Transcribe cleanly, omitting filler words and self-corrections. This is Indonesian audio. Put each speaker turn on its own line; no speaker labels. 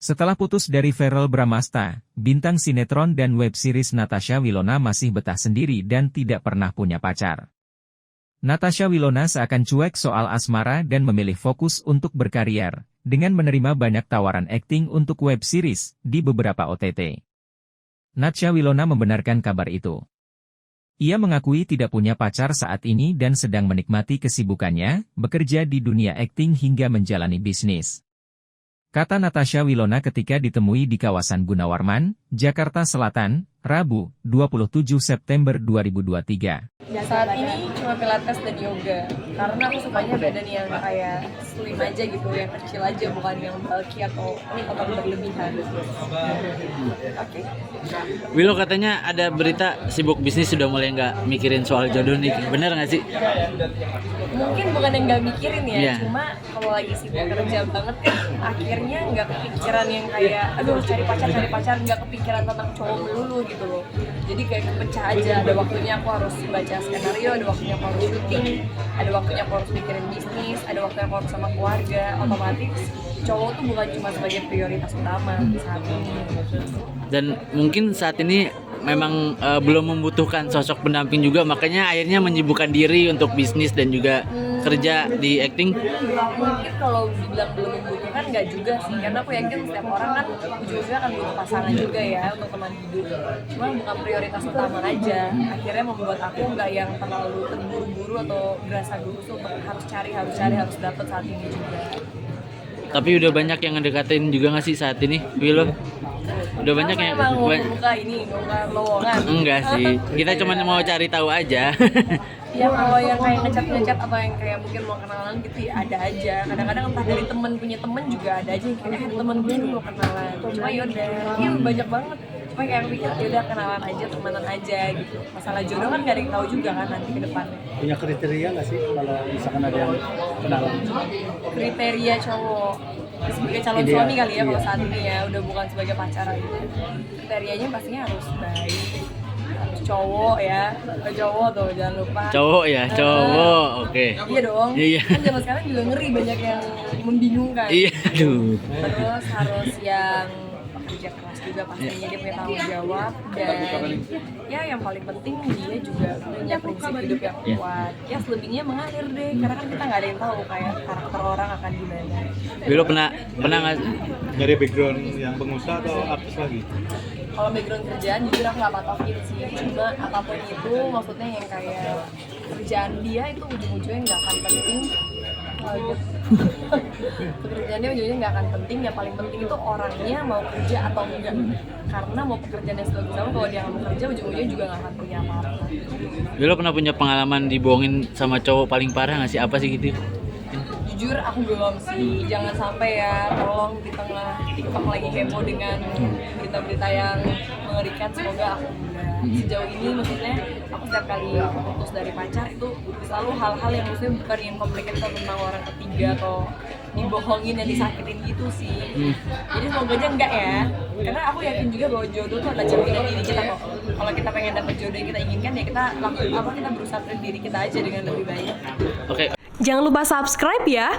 Setelah putus dari Verrell Bramasta, bintang sinetron dan web series Natasha Wilona masih betah sendiri dan tidak pernah punya pacar. Natasha Wilona seakan cuek soal asmara dan memilih fokus untuk berkarier, dengan menerima banyak tawaran akting untuk web series di beberapa OTT. Natasha Wilona membenarkan kabar itu. Ia mengakui tidak punya pacar saat ini dan sedang menikmati kesibukannya, bekerja di dunia akting hingga menjalani bisnis. Kata Natasha Wilona ketika ditemui di kawasan Gunawarman, Jakarta Selatan, Rabu, 27 September 2023.
Saat ini cuma pilates dan yoga, karena aku sukanya badan yang kayak slim aja gitu, yang kecil aja, bukan yang bulky atau otot berlebihan. Oke.
Willow katanya ada berita sibuk bisnis sudah mulai nggak mikirin soal jodoh nih, bener nggak sih?
Mungkin bukan yang nggak mikirin ya,
Yeah.
cuma kalau lagi sibuk kerja banget kan, akhirnya nggak kepikiran yang kayak, aduh cari pacar, nggak kepikiran tentang cowok melulu gitu loh. Jadi kayak kepecah aja, ada waktunya aku harus baca skenario, ada waktunya aku harus syuting, ada waktunya aku harus mikirin bisnis, ada waktunya aku harus sama keluarga. Otomatis cowok tuh bukan cuma sebagai prioritas utama saat ini.
Dan mungkin saat ini memang belum membutuhkan sosok pendamping juga, makanya akhirnya menyibukkan diri untuk bisnis dan juga kerja di acting.
Mungkin kalau dibilang belum membutuhkan nggak juga sih, karena aku yakin setiap orang kan ujung-ujungnya akan butuh pasangan juga ya untuk teman hidup. Cuma bukan prioritas utama aja, akhirnya membuat aku nggak yang terlalu terburu-buru atau berasa gerus untuk harus cari, harus dapet saat ini juga.
Tapi udah banyak yang ngedekatin juga nggak sih saat ini, Willow? Udah banyak yang
emang mau buka lowongan?
Enggak sih, kita cuma mau cari tahu aja.
Ya kalau yang kayak ngecat atau yang kayak mungkin mau kenalan gitu ya ada aja. Kadang-kadang entah dari temen punya temen juga ada aja yang kayak temen gue mau kenalan. Cuma yaudah, ya banyak banget. Cuma kayak aku pikir yaudah kenalan aja, temenan aja gitu. Masalah jodoh kan gak ada yang tahu juga kan nanti ke depannya.
Punya kriteria nggak sih kalau misalkan ada yang kenalan?
Kriteria cowok sebagai calon suami kali ya kalau saat ini ya, udah bukan sebagai pacaran gitu. Kriterianya pastinya harus baik, harus cowok ya, cowok tuh jangan lupa.
Cowok ya, cowok, oke.
Iya dong.
Iya.
Kan zaman sekarang juga ngeri, banyak yang membingungkan.
Iya, aduh.
Terus harus yang kerja keras juga pastinya, dia punya tanggung jawab, dan ya yang paling penting dia juga punya prinsip hidup yang kuat. Ya selebihnya mengalir deh, karena kan kita nggak ada yang tahu kayak karakter orang akan gimana.
Willow pernah nggak?
Dari background yang pengusaha atau artis lagi?
Kalau background kerjaan jujur aku nggak patokin sih, cuma apapun itu maksudnya yang kayak kerjaan dia itu ujung-ujungnya nggak akan penting. Pekerjaannya ujungnya nggak akan penting, yang paling penting itu orangnya mau kerja atau enggak. Karena mau pekerjaannya sebagus apa, kalau dia nggak mau kerja ujung-ujungnya juga nggak akan punya apa-apa.
Willow pernah punya pengalaman dibohongin sama cowok paling parah nggak sih? Apa sih gitu?
Jujur aku belum sih, jangan sampai ya, tolong di tengah TikTok lagi heboh dengan berita-berita yang mengerikan, semoga aku enggak. Sejauh ini maksudnya aku setiap kali putus dari pacar itu selalu hal-hal yang maksudnya bukan yang complicated tentang orang ketiga atau dibohongin dan disakitin gitu sih. Jadi semoga aja enggak ya, karena aku yakin juga bahwa jodoh tuh ada cerminan diri kita kok. Kalau kita pengen dapet jodoh yang kita inginkan ya kita lakukan kita berusaha treat diri kita aja dengan lebih baik.
Oke.
Jangan lupa subscribe ya.